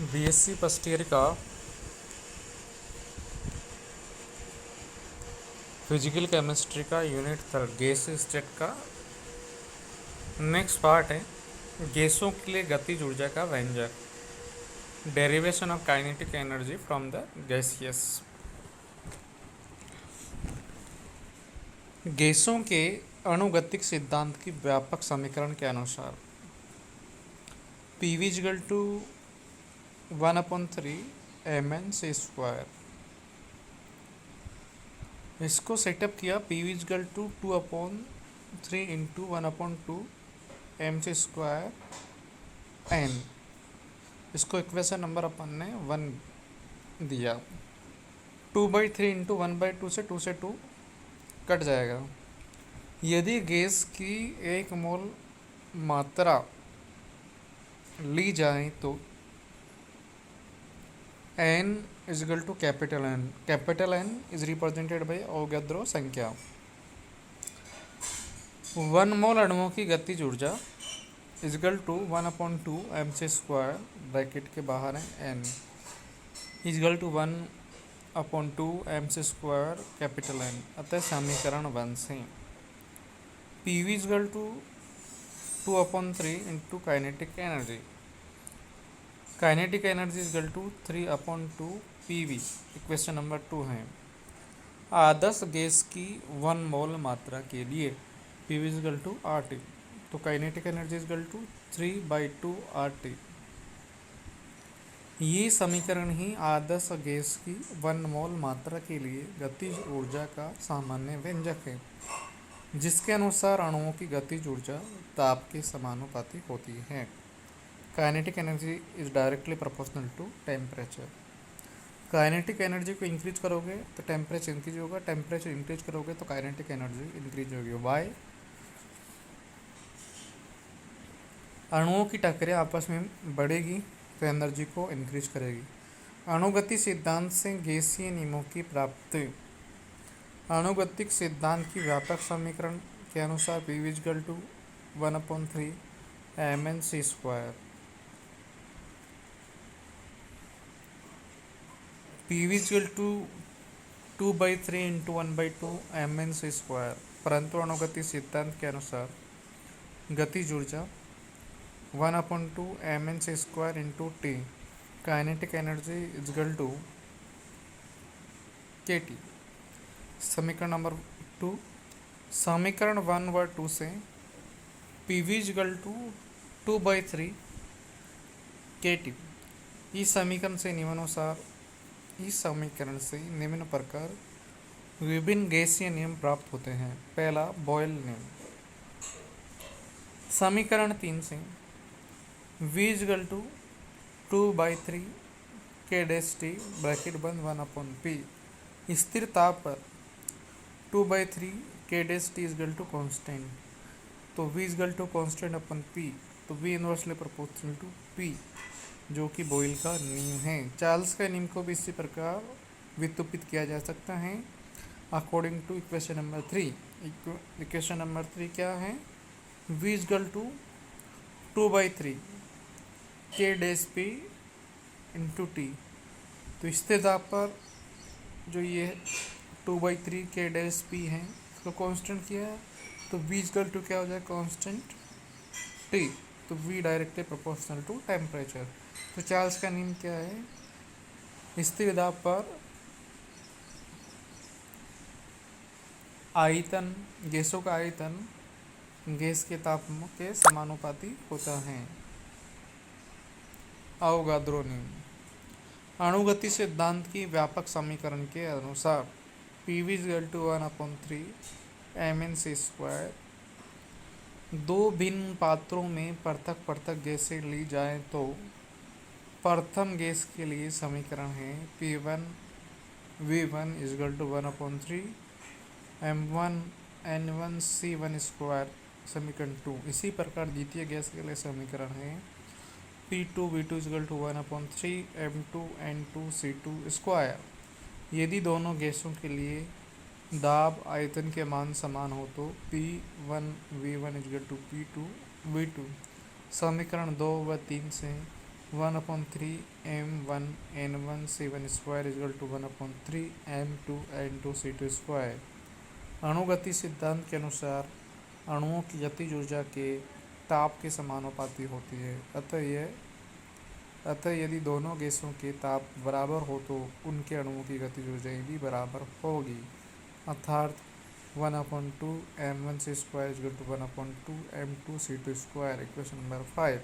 BSc first year का physical chemistry का unit third gas state का नेक्स्ट पार्ट है। गैसों के लिए गतिज ऊर्जा का व्यंजक, derivation of kinetic energy from the gaseous. गैसों के अणुगतिक सिद्धांत की व्यापक समीकरण के अनुसार पीवी इक्वल टू 1/3 mn/² इसको सेटअप किया। PV equal to 2/3 × 1/2 m² n। इसको इक्वेशन नंबर अपन ने 1 दिया। 2/3 × 1/2 से 2 से 2 कट जाएगा। यदि गैस की 1 मोल मात्रा ली जाए तो n is equal to capital N। Capital N is represented by Avogadro संख्या। 1 मोल अणुओं की गतिज ऊर्जा is equal to 1/2 m² bracket के बाहर है n is equal to 1/2 m² capital N। अतः समीकरण 1 से PV is equal to 2/3 into kinetic energy. Kinetic energy is equal to 3/2 PV. Equation number 2 है। आदर्श गैस की 1 मोल मात्रा के लिए PV is equal to RT, तो kinetic energy is equal to 3/2 RT। ये समीकरण ही आदर्श गैस की 1 मोल मात्रा के लिए गतिज ऊर्जा का सामान्य व्यंजक है, जिसके अनुसार अणुओं की गतिज ऊर्जा ताप के समानुपाती होती है। Kinetic energy is directly proportional to temperature. Kinetic energy को इंक्रीज करोगे तो टेम्परेचर इंक्रीज होगा, टेम्परेचर इंक्रीज करोगे तो काइनेटिक एनर्जी इंक्रीज होगी। वाई? अणुओं की टक्करें आपस में बढ़ेगी तो एनर्जी को इंक्रीज करेगी। अणुगति सिद्धांत से गैसीय नियमों की प्राप्ति। अणुगतिक सिद्धांत की व्यापक समीकरण के अनुसार PV equal to 1/3 mn/²। PV equal to 2/3 × 1/2 mn/²। परंतु अणुगति सिद्धांत के अनुसार गतिज ऊर्जा 1/2 mn/² into T. Kinetic energy is equal to KT। समीकरण नंबर 2। समीकरण 1 व 2 से PV is equal to 2/3 KT। इस समीकरण से निम्न प्रकार विभिन्न गैसीय नियम प्राप्त होते हैं। पहला, बॉयल नियम। समीकरण 3 से V is equal to 2/3 K' bracket बंद 1/P। स्थिर ताप पर 2/3 K' is equal to constant, तो V is equal to constant अपन P, तो V inversely proportional to P, जो कि बॉयल का नियम है। चार्ल्स का नियम को भी इसी प्रकार व्युत्पन्न किया जा सकता है according to equation number 3। Equation number 3 क्या है? V is equal to 2/3 K' into T. तो स्थिर ताप पर जो ये 2/3 K' है इसको कांस्टेंट किया है, तो V इक्वल टू क्या हो जाए? कांस्टेंट T, तो V directly proportional to temperature. तो चार्ल्स का नियम क्या है? स्थिर दाब पर आयतन, गैसों का आयतन गैस के तापमान के समानुपाती होता है। अवोगाद्रो नियम। अणुगति सिद्धांत की व्यापक समीकरण के अनुसार PV is equal to 1/3 mn/²। दो भिन्न पात्रों में पृथक पृथक गैसें ली जाए तो प्रथम गैस के लिए समीकरण है P1 V1 is equal to 1/3 m1n1c1²। समीकरण 2। इसी प्रकार द्वितीय गैस के लिए समीकरण है P2 V2 is equal to 1/3 m2n2c2²। यदि दोनों गैसों के लिए दाब आयतन के मान समान हो तो P1 V1 is equal to P2 V2। समीकरण 2 व 3 से 1/3 m1n1c1 square equal to 1/3 m2n2c2 square. अणुगति सिद्धांत के अनुसार अणुओं की गतिज ऊर्जा के ताप के समानुपाती होती है। अतः यदि दोनों गैसों के ताप बराबर हो तो उनके अणुओं की गतिज ऊर्जा भी बराबर होगी। अर्थात 1/2 m1c² equal to 1/2 m2c2 square. Equation number 5।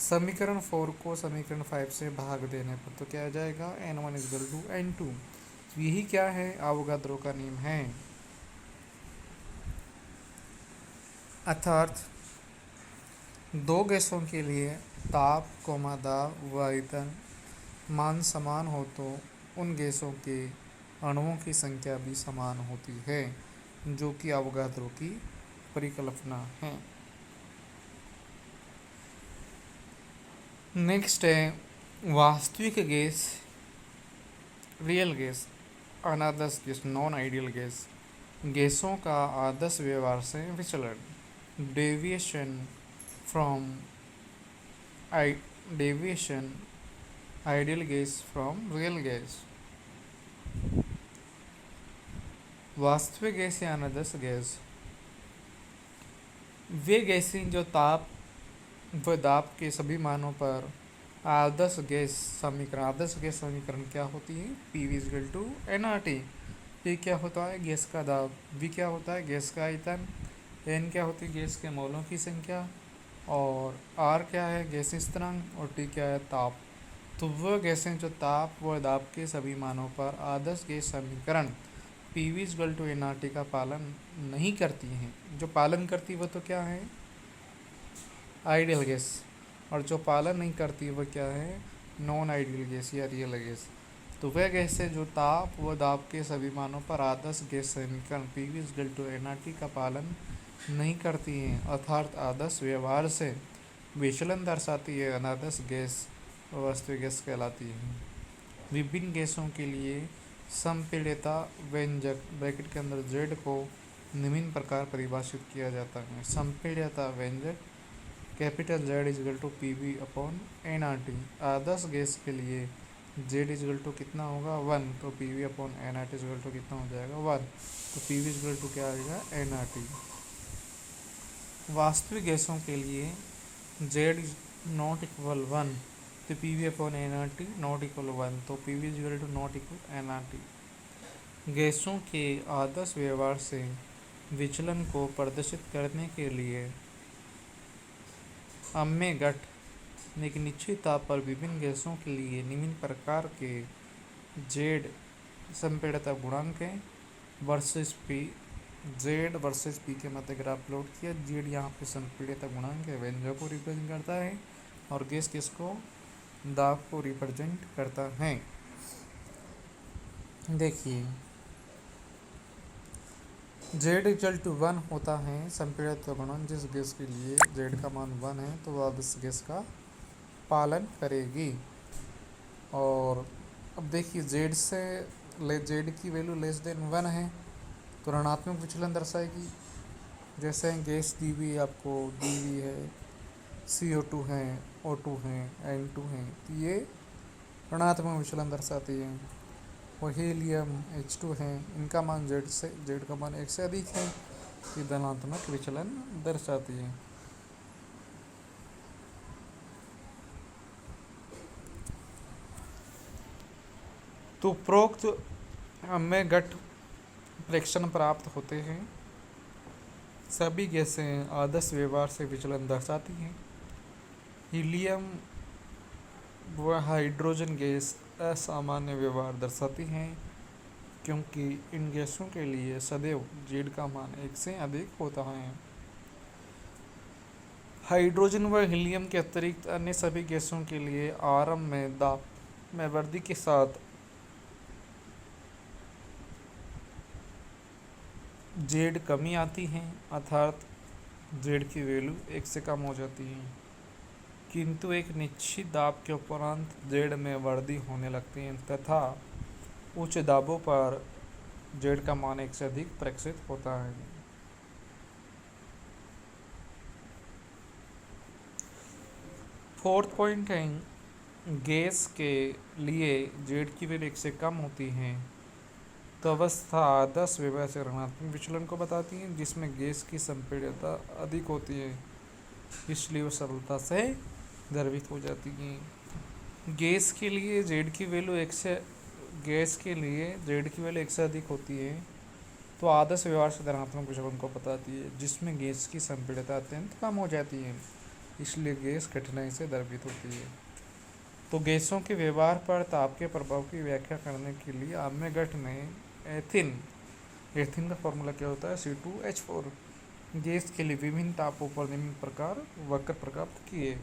समीकरण 4 को समीकरण 5 से भाग देने पर तो क्या आ जाएगा, n1 इजल टू n2। यही क्या है, अवोगाद्रो का नियम है। अर्थात दो गैसों के लिए ताप, दाब व आयतन मान समान हो तो उन गैसों के अणुओं की संख्या भी समान होती है, जो कि अवोगाद्रो की परिकल्पना है। नेक्स्ट है वास्तविक गैस, रियल गैस, अनादर्श गैस, नॉन आइडियल गैस। गैसों का आदर्श व्यवहार से विचलन, deviation ideal gas from real gas. वास्तविक गैस या अनादर्श गैस वे गैसें जो ताप व दाब के सभी मानों पर आदर्श गैस समीकरण क्या होती है, PV equal to nRT। P क्या होता है, गैस का दाब, V क्या होता है, गैस का आयतन, N क्या होती है, गैस के मोलों की संख्या, और R क्या है, गैसीय स्थिरांक, और T क्या है, ताप। तो वह गैसें जो ताप व दाब के सभी मानों पर आदर्श गैस समीकरण PV इक्वल टू nRT का पालन नहीं करती हैं, जो पालन करती वह तो क्या है, आइडियल गैस, और जो पालन नहीं करती वह क्या है, नॉन आइडियल गैस या रियल गैस। तो वह गैसें जो ताप व दाब के सभी मानों पर आदर्श गैस समीकरण PV इक्वल टू nRT का पालन नहीं करती हैं, अर्थात आदर्श व्यवहार से विचलन दर्शाती है, अनादर्श गैस वास्तविक गैस कहलाती है। विभिन्न गैसों के लिए संपीड्यता व्यंजक ब्रैकेट के अंदर Z को निम्न प्रकार परिभाषित किया जाता है। संपीड्यता व्यंजक capital Z equal to PV upon nRT। आदर्श गैस के लिए Z इजल टू कितना होगा, 1, तो PV upon nRT equal to कितना हो जाएगा, 1, तो PV इजल टू क्या आएगा, nRT। वास्तविक गैसों के लिए Z नॉट इक्वल 1, तो PV upon nRT not equal 1, तो PV equal to not equal nRT। गैसों के आदर्श व्यवहार से विचलन को प्रदर्शित करने के लिए अम्य घट एक निश्चित ताप पर विभिन्न गैसों के लिए निम्न प्रकार के Z संपीड़ितता गुणांक है versus P। Z versus P के मध्य ग्राफ प्लॉट किया। Z यहाँ पे संपीड़ितता गुणांक है, व्यंजक को रिप्रेजेंट करता है, और गैस किसको, दाब को रिप्रेजेंट करता है। देखिए Z इक्वल टू 1 होता है संपीड़ितता गुणांक। जिस गैस के लिए Z का मान 1 है तो वह इस गैस का पालन करेगी। और अब देखिए Z की वैल्यू लेस देन 1 है तो ऋणात्मक विचलन दर्शाएगी। जैसे गैस दी हुई आपको, दी हुई है CO2 है, O2 है, N2 है, तो ये ऋणात्मक विचलन दर्शाती है। और हीलियम H2 है, इनका मान Z का मान 1 से अधिक है, ये धनात्मक विचलन दर्शाती है। तो उपरोक्त अम्य घट प्रेक्षण प्राप्त होते हैं। सभी गैसें आदर्श व्यवहार से विचलन दर्शाती हैं। हीलियम व हाइड्रोजन गैस असामान्य व्यवहार दर्शाती हैं, क्योंकि इन गैसों के लिए सदैव Z का मान 1 से अधिक होता है। हाइड्रोजन व हीलियम के अतिरिक्त अन्य सभी गैसों के लिए आरंभ में दाब में वृद्धि के साथ Z कमी आती है, अर्थात Z की वैल्यू 1 से कम हो जाती है, किंतु एक निश्चित दाब के उपरांत Z में वृद्धि होने लगती है तथा उच्च दाबों पर Z का मान 1 से अधिक प्रकाशित होता है। फोर्थ पॉइंट है गैस के लिए जेड की वैल्यू 1 से कम होती है तो अवस्था आदर्श व्यवहार से ऋणात्मक विचलन को बताती है, जिसमें गैस की संपीड़ितता अधिक होती है, इसलिए वो सरलता से द्रवित हो जाती है। गैस के लिए जेड की वैल्यू एक से अधिक होती है तो आदर्श व्यवहार से धनात्मक विचलन को बताती है, जिसमें गैस की संपीड़ितता अत्यंत कम हो जाती है, इसलिए गैस कठिनाई से द्रवित होती है। तो गैसों के व्यवहार पर ताप के प्रभाव की व्याख्या करने के लिए आम्यगट ने एथिन का फॉर्मूला क्या होता है, C2H4, गैस के लिए विभिन्न तापों पर निम्न प्रकार वक्र प्राप्त किए।